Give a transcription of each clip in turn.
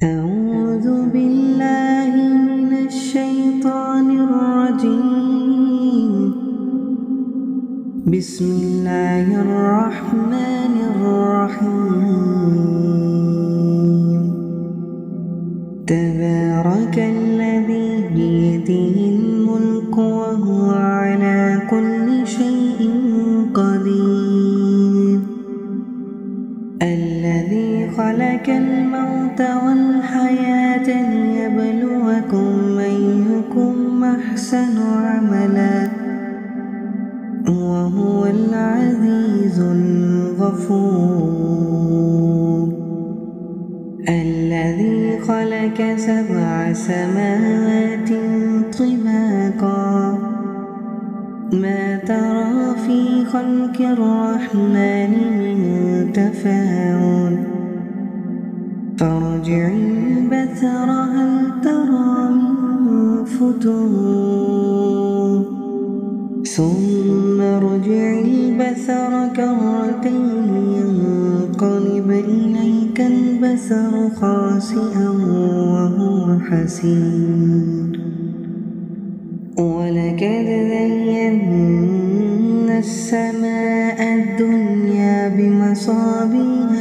أعوذ بالله من الشيطان الرجيم. بسم الله الرحمن الرحيم. تبارك الذي بيده الملك وهو على كل شيء قدير. الذي خلق الموت والحياة ليبلوكم أيكم أحسن عملا وهو العزيز الغفور. الذي خلق 7 سماوات طباقا ما ترى في خلق الرحمن من تفاوت فارجع البصر هل ترى من فتور ثم ارجع البصر كرتين ينقلب إليك البصر خاسئا وهو حسير. ولقد زينا السماء الدنيا بمصابيح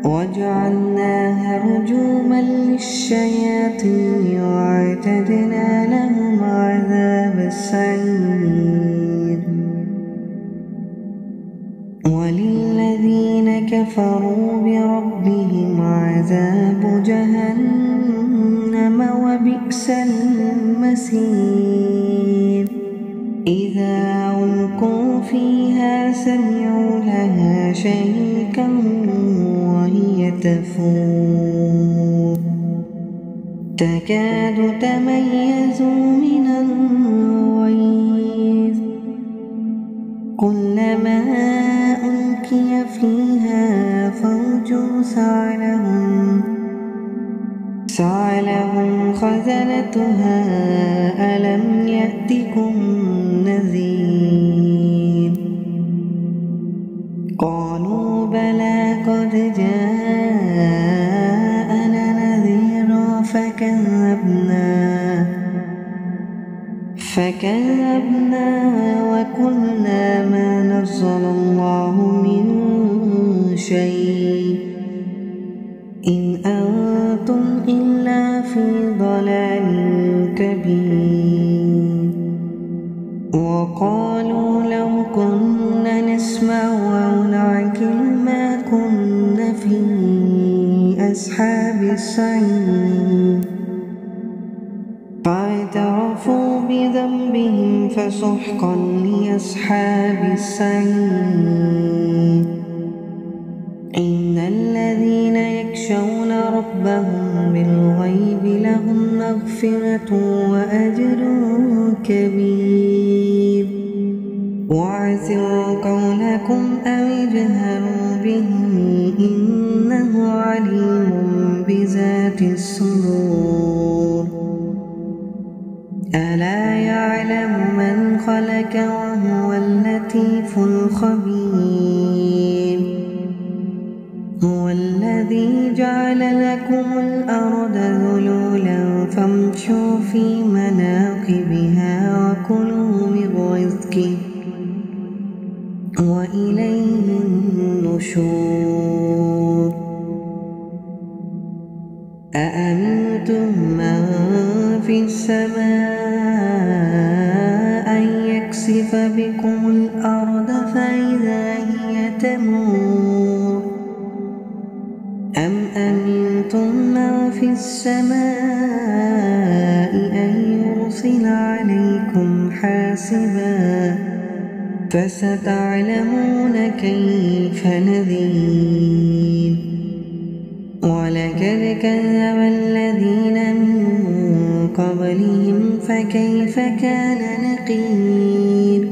وجعلناها رجوما للشياطين وأعتدنا لهم عذاب السعير. وللذين كفروا بربهم عذاب جهنم وبئس المصير. إذا ألقوا فيها سمعوا لها شهيقا وهي تفور تكاد تميز من الغيظ كلما ألقي فيها فوج سألهم خزنتها ألم يأتكم نذير. قالوا بلى قد جاءنا نذير فكذبنا وقلنا ما نزل الله من شيء إن أنتم إلا في ضلال كبير. وقالوا لو كنا نسمع أو نعقل ما كنا في أصحاب السعير. فاعترفوا بذنبهم فسحقا لأصحاب السعير. إن الذين يخشون ربهم بالغيب لهم مغفرة وأجر كبير. وأسروا قولكم أو اجهروا به إنه عليم بذات الصدور. ألا يعلم من خلق وهو اللطيف الخبير. هو الذي جعل لكم الأرض ذلولا فامشوا في مناكبها وكلوا من رزقه وإليه النشور. أأمنتم من في السماء أن يكسف بكم الأرض فإذا هي تمور أم أمنتم من في السماء أن يرسل عليكم حاسبا فستعلمون كيف نذير. ولقد كذب الذين من قبلهم فكيف كان نكير.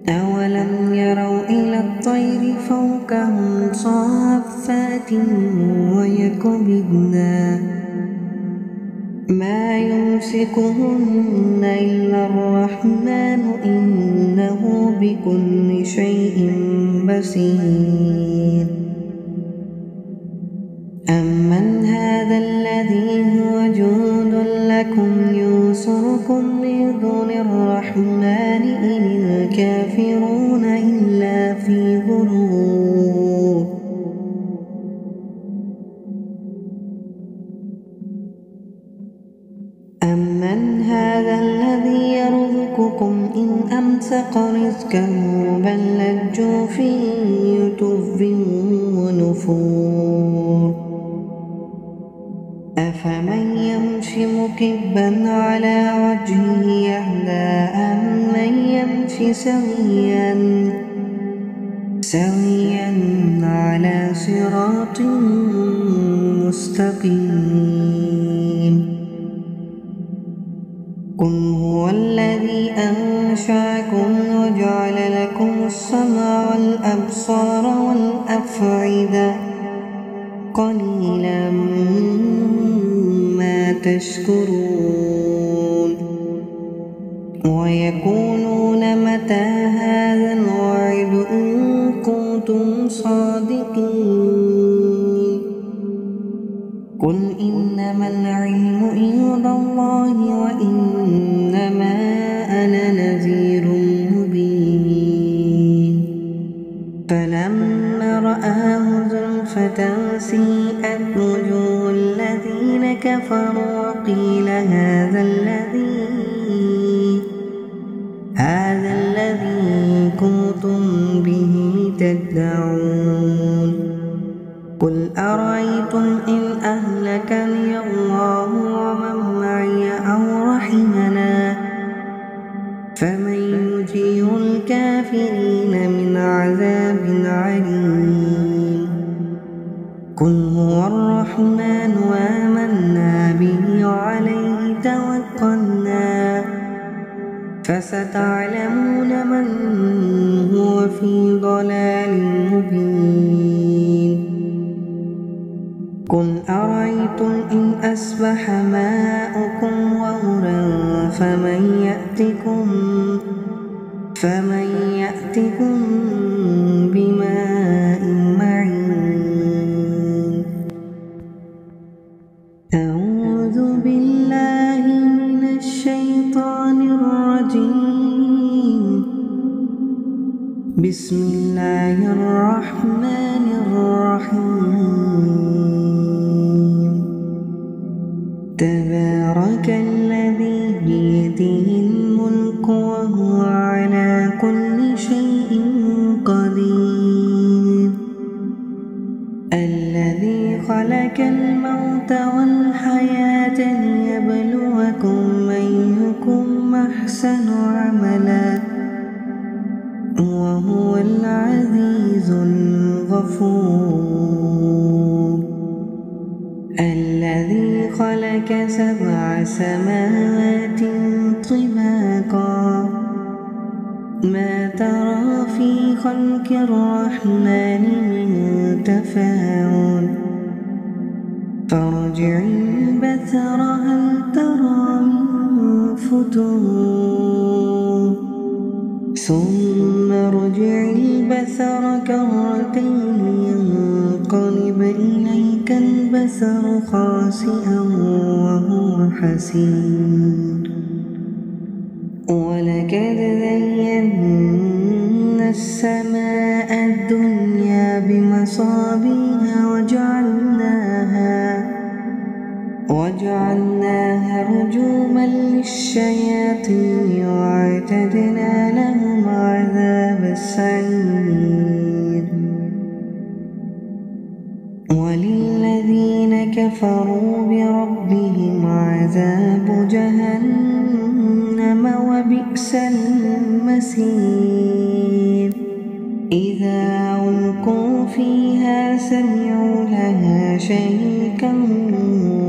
أولم يروا إلى الطير فوقهم صافات ويقبضن ما يمسكهن إلا الرحمن إنه بكل شيء بصير. أمن هذا الذي هو جند لكم ينصركم من دون الرحمن إن الكافرون إلا في غرور أمن هذا الذي يرزقكم إن أمسك رزقه بل لجوا في عتو ونفور أفمن يمشي مكبا على وجهه يهدى أمن يمشي سويا على صراط مستقيم قل هو الذي أنشأكم وجعل لكم السمع والأبصار والأفئدة قليلا ما تشكرون ويقولون متى هذا الوعد إن كنتم صادقين قل إنما العلم عند الله وإنما أنا نذير مبين فلما رآه زلفة سيئت وجوه الذين كفروا وقيل هذا الذي كنتم به تدعون قل أرأيتم إن أهلكني الله ومن معي أو رحمنا فمن يجير الكافرين من عذاب عليم قل هو الرحمن وآمنا به وعليه توكلنا فستعلمون من هو في ضلال مبين قل أرأيتم إن أصبح ماؤكم غورا فمن يأتكم بماء معين أعوذ بالله من الشيطان الرجيم بسم الله الرحمن الرحيم تبارك الذي بيده الملك وهو على كل شيء قدير الذي خلق الموت والحياة ليبلوكم أيكم أحسن عملا وهو العزيز الغفور الذي خلق 7 سماوات طباقا ما ترى في خلق الرحمن من تفاوت فارجع البصر هل ترى من فتور ثم ارجع البصر كرتين ينقلب إليك البصر خاسئا وهو حسير ولقد زينا السماء الدنيا بمصابيح وجعلناها رجوما للشياطين وأعتدنا لهم عذاب السعير وللذين كفروا بربهم عذاب جهنم وبئس المصير إذا ألقوا فيها سمعوا لها شهيقا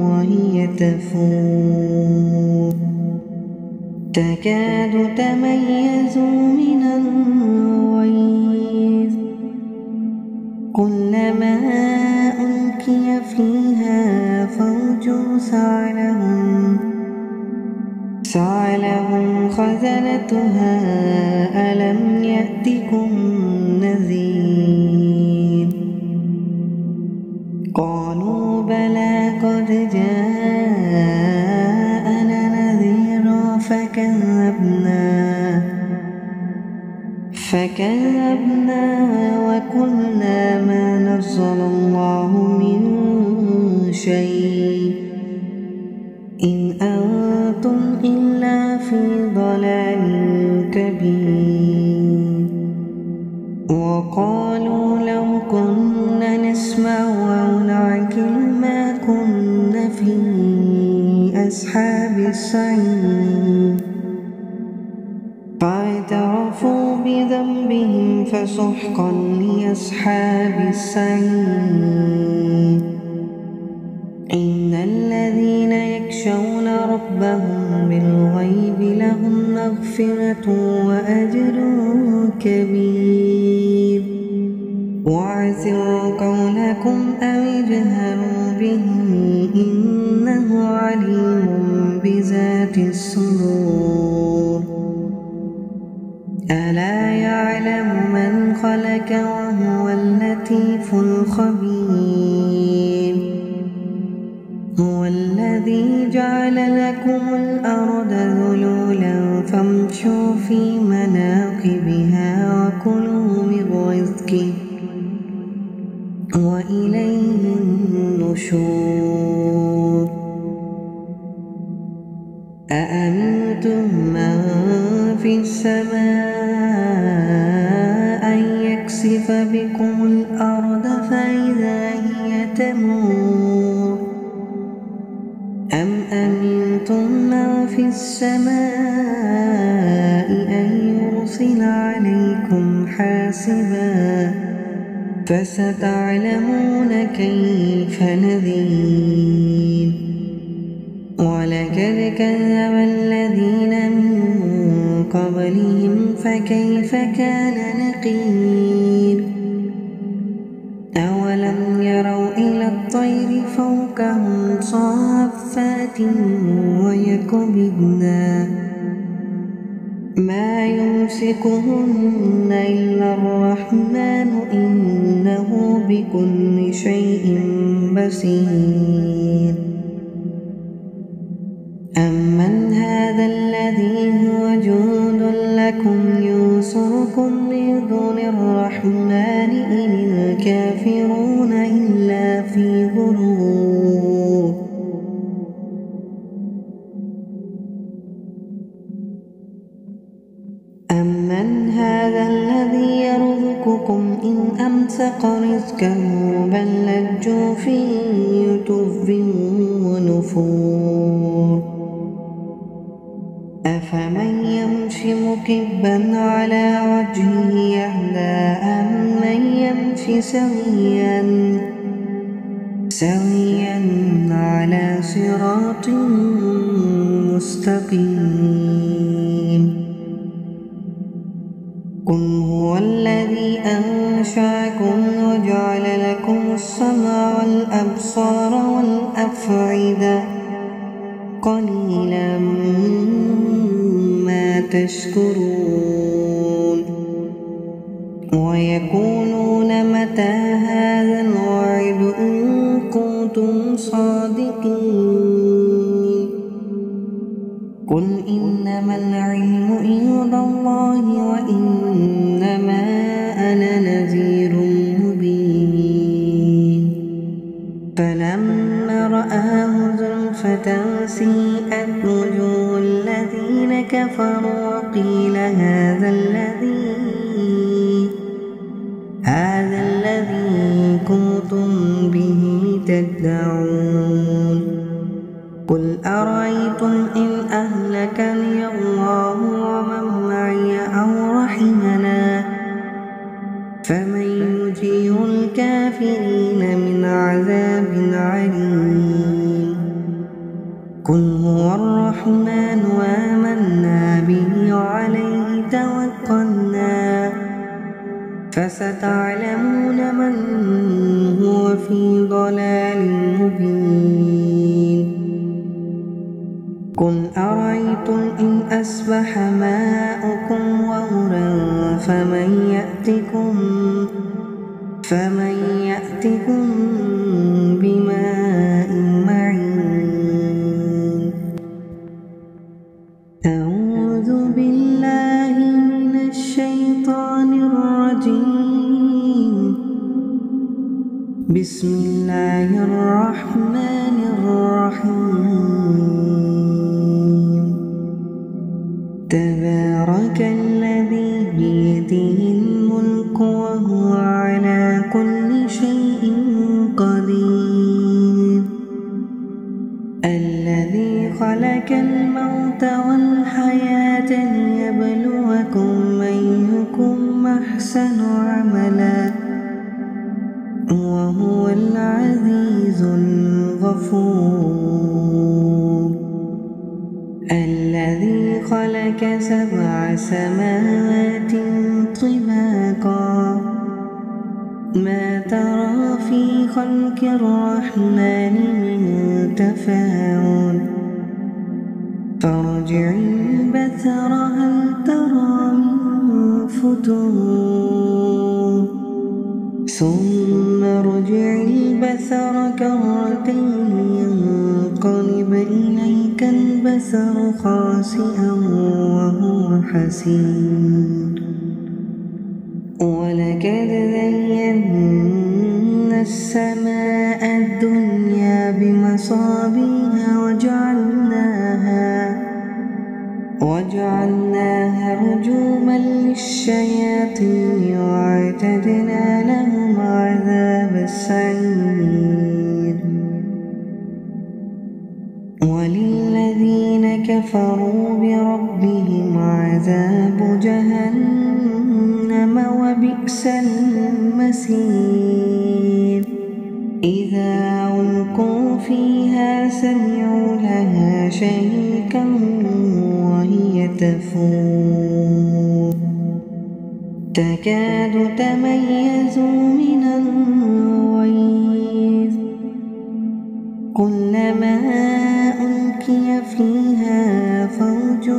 وهي تفور تكاد تميز من الغيظ كلما ألقي فيها فوج سألهم خزنتها ألم يأتكم نذير قالوا قلنا ما نزل الله من شيء إن أنتم إلا في ضلال كبير وقالوا لو كنا نسمع أو نعقل ما كنا في أصحاب السعير فاعترفوا بذنبهم فسحقا لأصحاب السعير إن الذين يخشون ربهم بالغيب لهم مغفرة وأجر كبير وأسروا قولكم أو اجهروا به إنه عليم بذات الصدور ألا يعلم من خلق وهو اللطيف الخبير هو الذي جعل لكم الأرض ذلولا فامشوا في مناكبها وكلوا من رزقه وإليه النشور أأمنتم من في السماء أن يكسف بكم الأرض فإذا هي تمور أم أمنتم من في السماء أن يرسل عليكم حاسبا فستعلمون كيف نذير ولقد كذب الذين من قبلهم فكيف كان نكير أولم يروا إلى الطير فوقهم صافات ويقبضن ما يمسكهن إلا الرحمن إنه بكل شيء بصير أمن هذا الذي هو جند لكم ينصركم من دون الرحمن إن الكافرون إلا في غرور أمن هذا الذي يرزقكم إن أمسك رزقه بل لجوا في عتو ونفور أفمن يمشي مكبا على وجهه يهدى أمن يمشي سويا على صراط مستقيم قل هو الذي أنشأكم وجعل لكم السمع والأبصار والأفئدة قليلا ما تشكرون ويقولون متى هذا الوعد إن كنتم صادقين قل إنما العلم عند الله وإنما أنا نذير مبين فلما رآه زلفة سيئت وجوه الذين كفروا وقيل هذا الذي كنتم به تدعون قل أرأيتم إن أهلكني الله ومن معي أو رحمنا فمن يجير الكافرين من عذاب عليم قل هو الرحمن وآمنا به وعليه توكلنا فستعلمون من هو في ضلال مبين قل أرأيتم إن أصبح ماؤكم غورا فمن يأتكم بماء معين أعوذ بالله من الشيطان الرجيم بسم الله الرحمن الرحيم تبارك الذي بيده الملك وهو على كل شيء قدير الذي خلق الموت والحياة ليبلوكم أيكم أحسن عملا وهو العزيز الغفور الذي خلق 7 سماوات طباقا ما ترى في خلق الرحمن من تفاوت فارجع البصر هل ترى من فتور ثم ارجع البصر كرتين ينقلب إليك البصر خاسئا وهو حسير ولقد زينا السماء الدنيا بمصابيح وجعلناها رجوما للشياطين وأعتدنا لهم عذاب السعير وللذين كفروا بربهم عذاب جهنم وبئس المصير إذا ألقوا فيها سمعوا لها شهيقا وهي تفور تكاد تميز من الغيظ كلما ألقي فيها فوج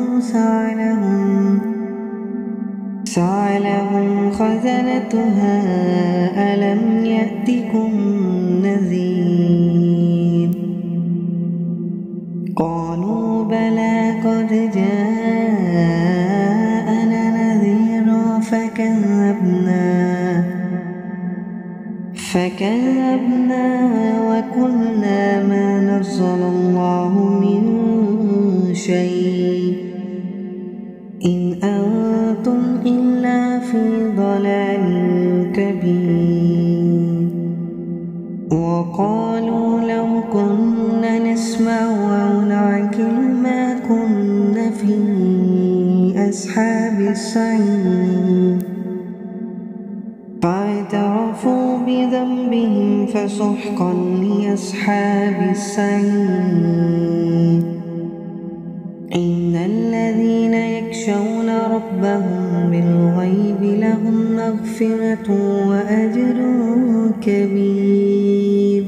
سألهم خزنتها ألم يأتكم نذير قالوا بلى قد جاءنا نذير فكذبنا وقلنا ما نزل الله من شيء إن أنتم إلا في ضلال كبير وقالوا لو كنا نسمع أو نعقل ما كنا في أصحاب السعير فاعترفوا بذنبهم فسحقا لأصحاب السعير إن الذين يخشون ربهم بالغيب لهم مغفرة وأجر كبير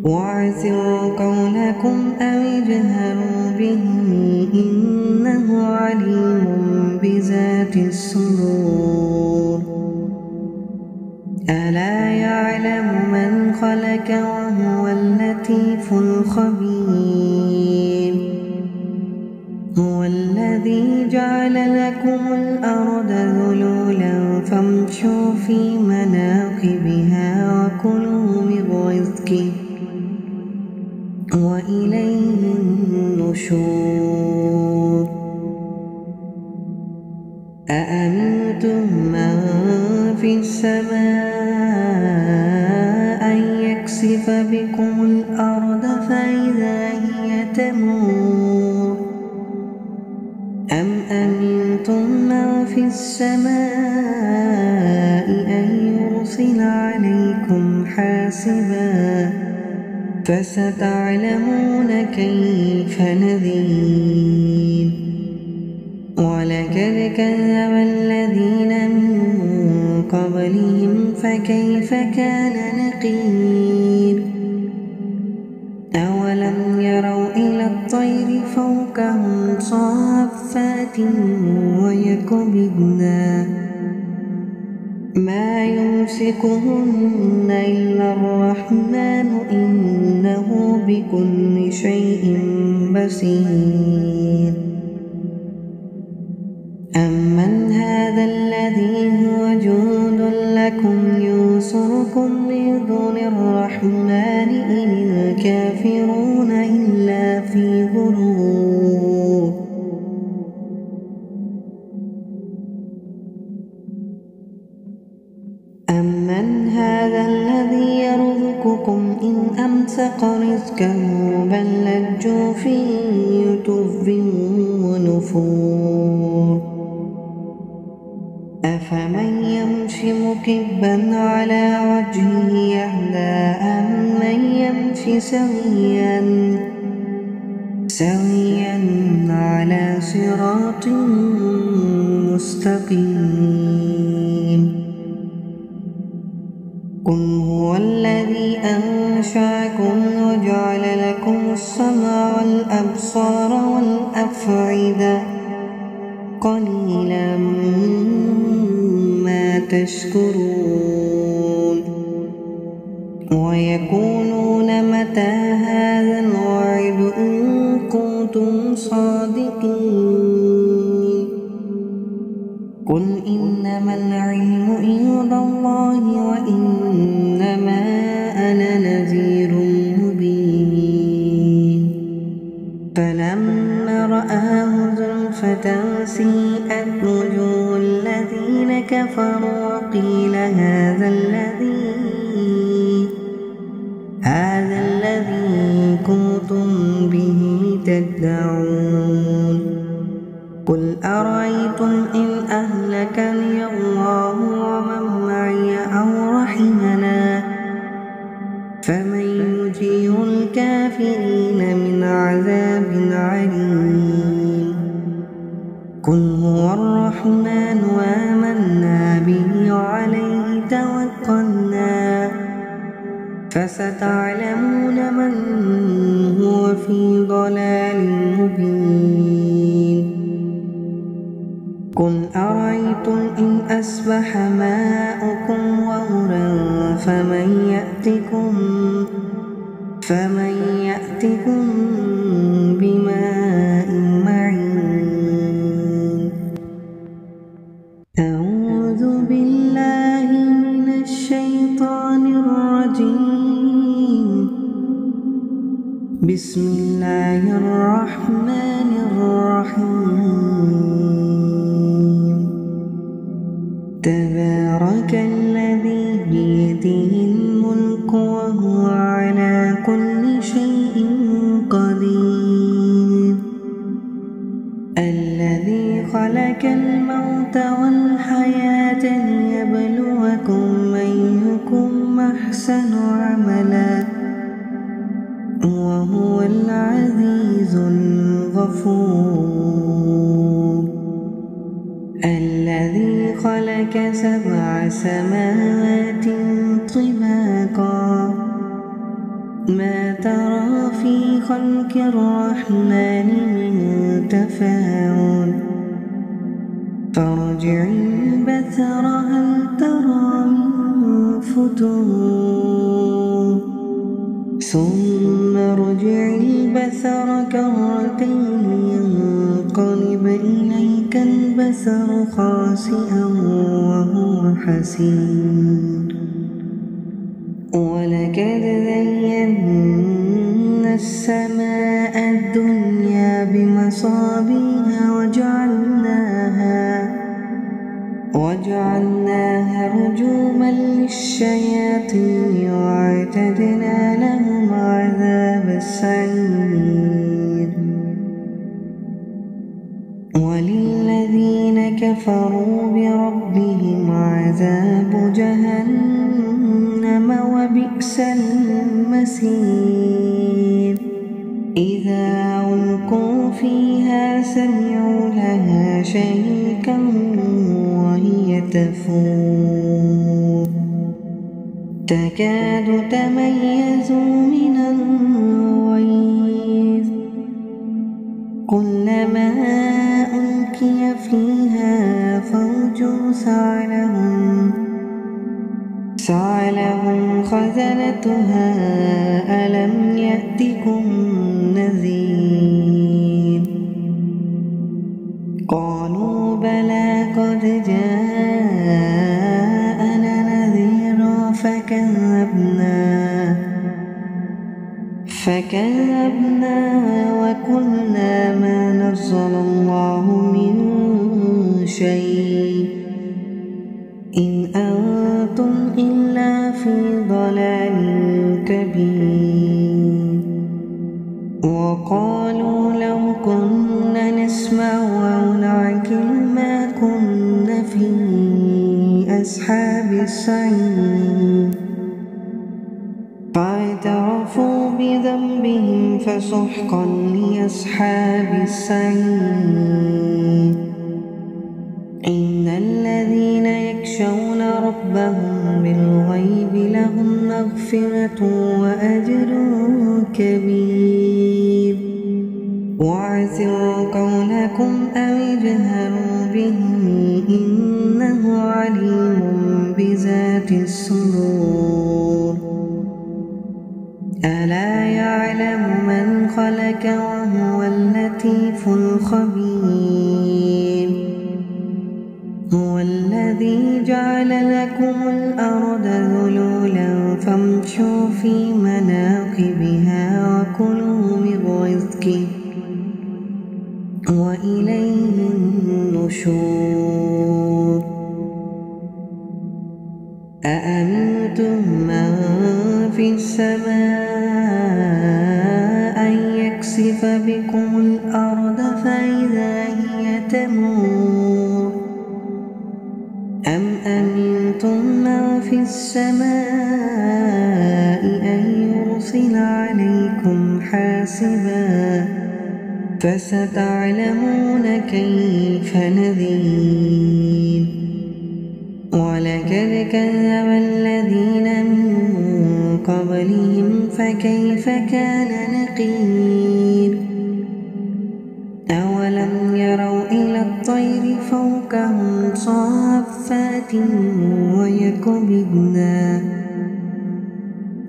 وأسروا قولكم أو اجهروا به إنه عليم بذات الصدور ألا يعلم من خلق وهو اللطيف الخبير هو الذي جعل لكم الأرض ذلولا فامشوا في مناكبها وكلوا من رزقه وإليه النشور أأمنتم من في السماء أن يكسف بكم الأرض فإذا هي تمور أم أمنتم من في السماء أن يرسل عليكم حاسبا فستعلمون كيف نذير ولقد كذب الذين من قبلهم فكيف كان نكير أولم يروا إلى الطير فوقهم صافات ويقبضن ما يمسكهن إلا الرحمن إنه بكل شيء بصير أمن هذا الذي هو جند لكم يوسف ينصركم من دون الرحمن إن الكافرون إلا في غرور أمن هذا الذي يرزقكم إن أمسك رزقه بل لجوا في عتو ونفور أفمن يمشي مكبا على وجهه يهدى أمن يمشي سويا على صراط مستقيم قل هو الذي أنشأكم وجعل لكم السمع والأبصار والأفئدة قليلا ما تشكرون ويقولون متى هذا الوعد إن كنتم صادقين قل إنما العلم عند الله وإنما أنا نذير مبين فلما رآه زلفة سيئت وجوه الذين كفروا وقيل هذا الذي كنتم به تدعون قل أرأيتم إن أهلكني الله ومن معي أو رحمنا فمن يجير الكافرين من عذاب عليم قل هو الرحمن وآمنا به وعليه توكلنا فستعلمون من هو في ضلال مبين قل أرأيتم إن أصبح ماؤكم غورا فمن يأتكم بماء معين أعوذ بالله من الشيطان الرجيم بسم الله الرحمن الرحيم تبارك الذي بيده الملك وهو على كل شيء قدير الذي خلق الموت والحياة ليبلوكم أيكم أحسن عملا وهو العزيز الغفور الذي خلق 7 سماوات طباقا ما ترى في خلق الرحمن من تفاوت فارجع البصر هل ترى من فتور ثم ارجع البصر كرتين ينقلب إليك البصر خاسئا وهو حسير ولقد زينا السماء الدنيا بمصابيح وجعلناها رجوما للشياطين وأعتدنا لهم عذاب السعير وللذين كفروا بربهم عذاب جهنم وبئس المصير إذا ألقوا فيها سمعوا لها شهيقا وهي تفور تكاد تميز من الغيظ كلما ألقي فيها فوج سعلهم خزنتها ألم يأتكم نذير قالوا بلى قد جاءنا نذير فكذبنا وقلنا ما نزل الله من شيء إن أنتم إلا في ضلال كبير. وقالوا لو كنا نسمع أو نعقل ما كنا في أصحاب السعير. فاعترفوا بذنبهم فسحقا لأصحاب السعير. إن الذين يخشون ربهم بالغيب لهم مغفرة وأجر كبير. واعسروا قولكم أو اجهروا به إنه عليم بذات الصدور. ألا يعلم من خلق وهو اللطيف الخبير. هو الذي جعل لكم الأرض ذلولا فامشوا في مناكبها وكلوا من رزقه وإليه النشور. أأمنتم من في السماء أن يكسف بكم الأرض فإذا هي تمور أم أمنتم من في السماء أن يرسل عليكم حاسبا فستعلمون كيف نذير. ولقد كذب الذين من قبلهم فكيف كان نكير. أولم يروا إلى الطير فوقهم صافات ويقبضن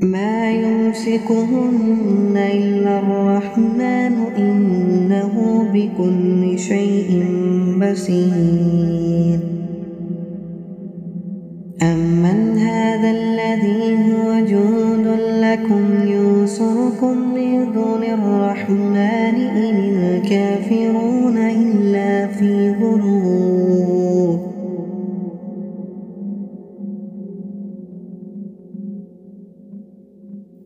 ما يمسكهن إلا الرحمن إنه بكل شيء بصير. أمن هذا الذي هو جند لكم ينصركم من دون الرحمن إن الكافرون إلا في غرور.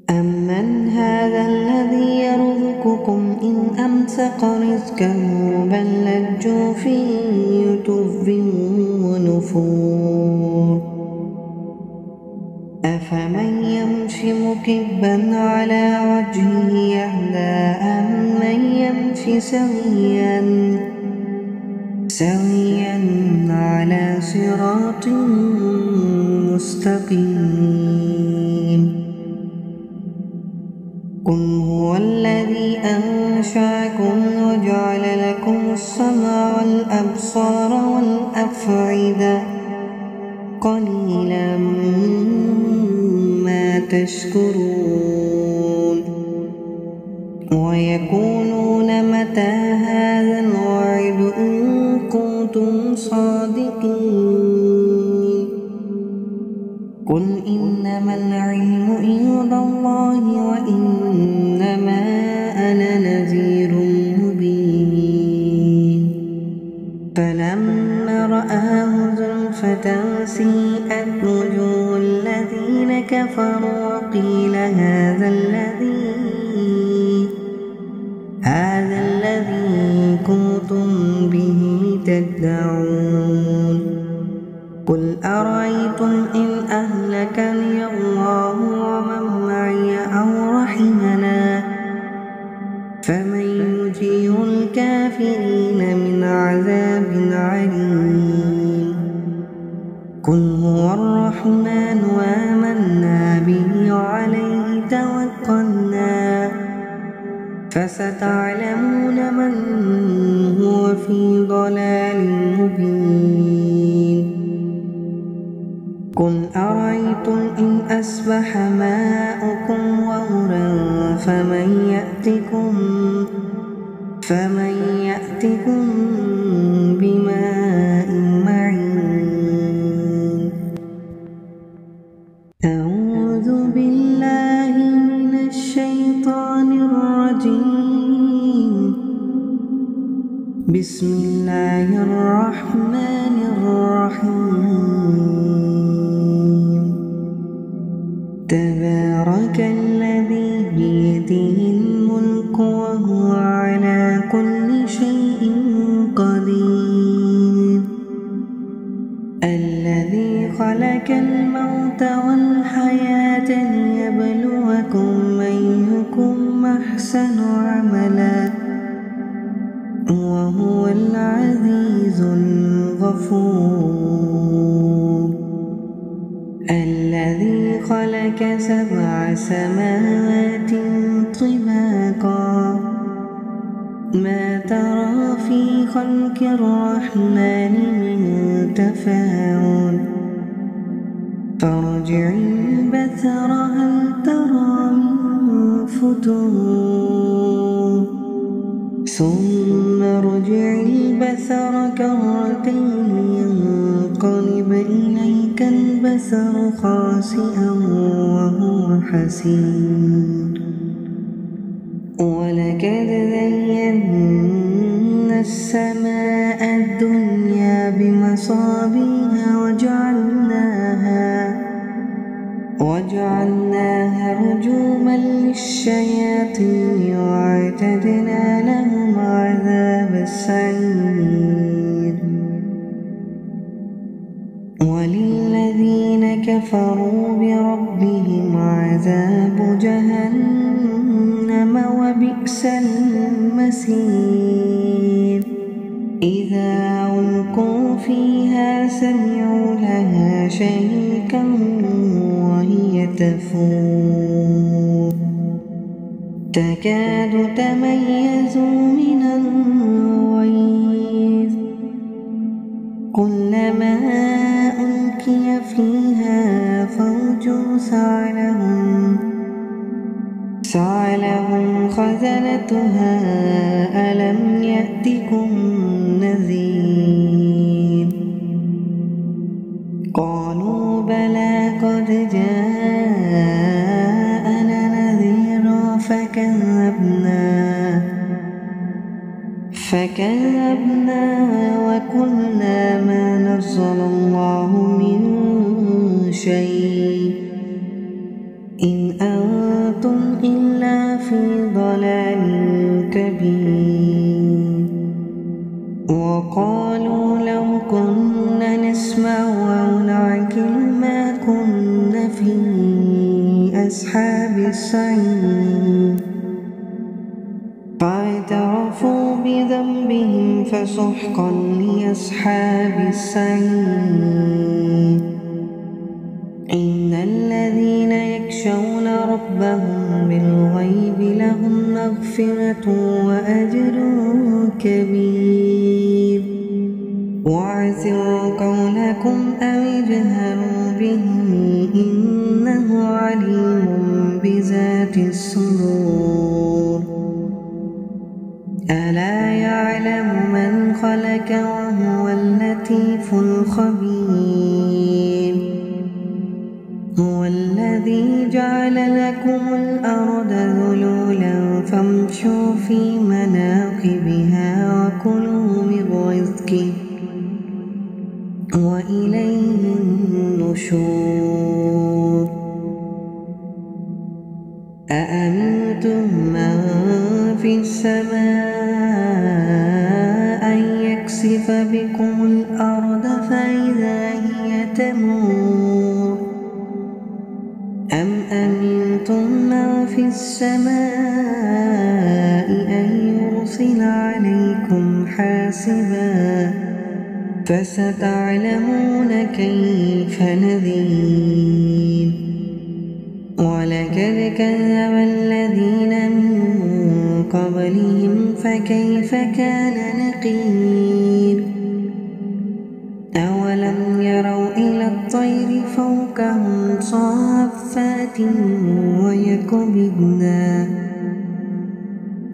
أمن هذا الذي يرزقكم إن أمسك رزقه بل لجوا في عتو ونفور. أفمن يمشي مكبا على وجهه أهدى أمن يمشي سويا على صراط مستقيم. قل هو الذي أنشأكم وجعل لكم السمع والأبصار والأفئدة قليلا ما تشكرون. ويقولون متى هذا الوعد إن كنتم صادقين. قل إنما العلم عند الله وإنما أنا نذير مبين. فلما رآه زلفة سيئت وجوه الذين كفروا وقيل هذا الذي كنتم به تدعون. قل أرأيتم إن أهلكني الله ومن معي أو رحمنا فمن يجير الكافرين من عذاب عليم. قل هو الرحمن وآمنا به وعليه توكلنا فستعلمون من هو في ضلال مبين. قل أرأيتم إن أصبح ماؤكم غورا فمن يأتكم بماء أعوذ بالله من الشيطان الرجيم. بسم الله الرحمن الرحيم. تبارك الذي بيده الملك وهو على كل شيء قدير. الذي خلق الموت والحياة ليبلوكم أيكم أحسن عملا وهو العزيز الغفور. الذي خلق 7 سماوات طباقا ما ترى في خلق الرحمن من تفاوت فارجع البصر هل ترى من فتور ثم ارجع البصر كرتين ينقلب إليك البصر خاسئا وهو حسير. ولقد زينا السماء الدنيا بمصابيح وجعلناها رجوما للشياطين وأعتدنا لهم عذاب السعير. وللذين كفروا بربهم عذاب جهنم وبئس المصير. إذا ألقوا فيها سمعوا لها شهيقا وهي تفور تكاد تميز من الغيظ كلما ألقي فيها فوج سألهم خزنتها ألم يأتكم نذير. قالوا بلى قد جاءنا نذير فكذبنا وقلنا ما نزل الله من شيء إن أنتم إلا في ضلال كبير. وقالوا لو كنا نسمع أو نعقل ما كنا في أصحاب السعير. فاعترفوا بذنبهم فسحقا لأصحاب السعير. إن الذين يخشون ربهم بالغيب لهم مغفرة وأجر كبير. وأسروا قولكم أو اجهروا به إنه عليم بذات الصدور. ألا يعلم من خلق وهو اللطيف الخبير. هو الذي جعل لكم الأرض ذلولا فامشوا في مناكبها وكلوا من رزقه وإليه النشور. أأمنتم من في السماء أن يكسف بكم الأرض فإذا هي تمور أم أمنتم من في السماء أن يرسل عليكم حاسبا فستعلمون كيف نذير. ولقد كذب الذين من قبلهم فكيف كان نكير. أولم يروا إلى الطير فوقهم صافات ويقبضن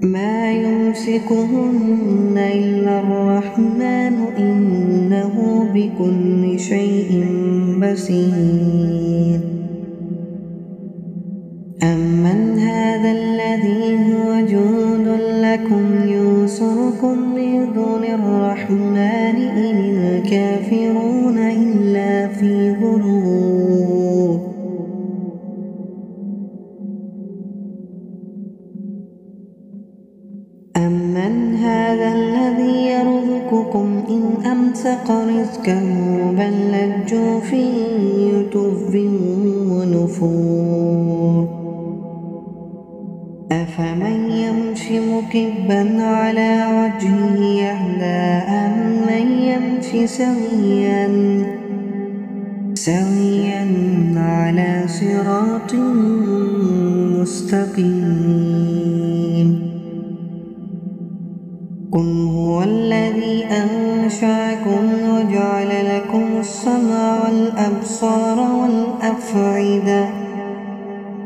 ما يمسكهن إلا الرحمن إنه بكل شيء بصير. أمن هذا الذي هو جند لكم ينصركم من دون الرحمن إن الكافرون إلا في غرور أمن هذا الذي يرزقكم إن أمسك رزقه بل لجوا في عتو ونفور أفمن يمشي مكبا على وجهه أهدى أمن يمشي سويا على صراط مستقيم قل هو الذي أنشأكم وجعل لكم السمع والأبصار والأفئدة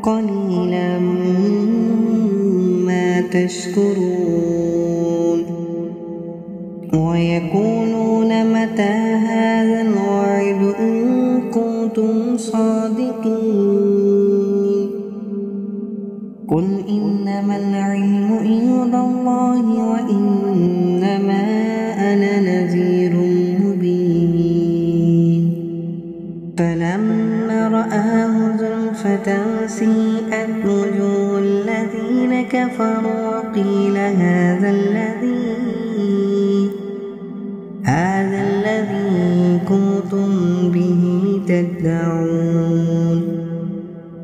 قليلا ما تشكرون ويقولون متى هذا الوعد إن كنتم صادقين قل إنما العلم عند الله وإنما أنا نذير مبين فلما رآه زلفة سيئت وجوه الذين كفروا وقيل هذا الذي كنتم به تدعون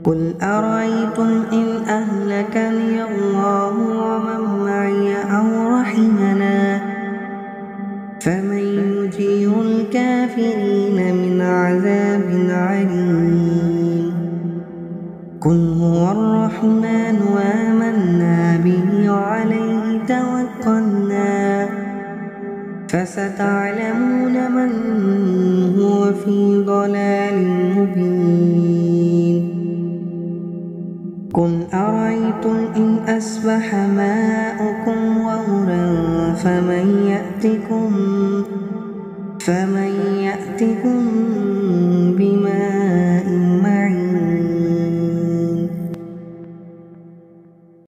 قل أرأيتم إن أهلكني الله ومن معي أو رحمنا فمن يجير الكافرين من عذاب عليم قل هو الرحمن وآمنا به وعليه توكلنا فستعلمون من هو في ضلال مبين قل أرأيتم إن أصبح ماؤكم غورا فمن يأتكم بماء